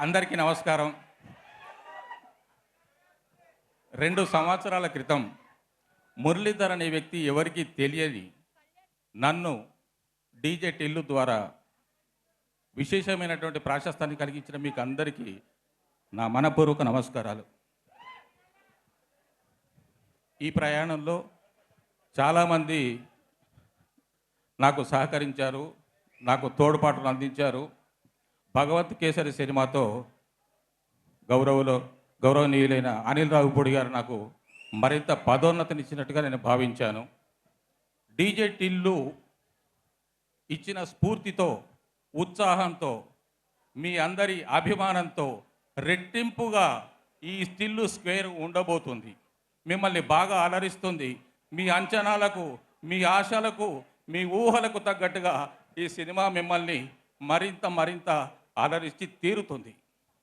అందరికీ నమస్కారం. 2 సంవత్సరాల క్రితం మురళీధర్ అనే వ్యక్తి ఎవరికీ తెలియని నన్ను డీజే టిల్లు ద్వారా విశేషమైనటువంటి ప్రాశస్తాన్ని కలిగించిన మీకు అందరికీ నా మనపూర్వక నమస్కారాలు. ఈ ప్రయాణంలో చాలామంది నాకు సహకరించారు, నాకు తోడ్పాటును అందించారు. భగవత్ కేసరి సినిమాతో గౌరవనీయులైన అనిల్ రావిపూడి గారు నాకు మరింత పదోన్నతినిచ్చినట్టుగా నేను భావించాను. డీజే టిల్లు ఇచ్చిన స్ఫూర్తితో, ఉత్సాహంతో, మీ అందరి అభిమానంతో రెట్టింపుగా ఈ టిల్లు స్క్వేర్ ఉండబోతుంది. మిమ్మల్ని బాగా అలరిస్తుంది. మీ అంచనాలకు, మీ ఆశలకు, మీ ఊహలకు తగ్గట్టుగా ఈ సినిమా మిమ్మల్ని మరింత అలరించి తీరుతుంది.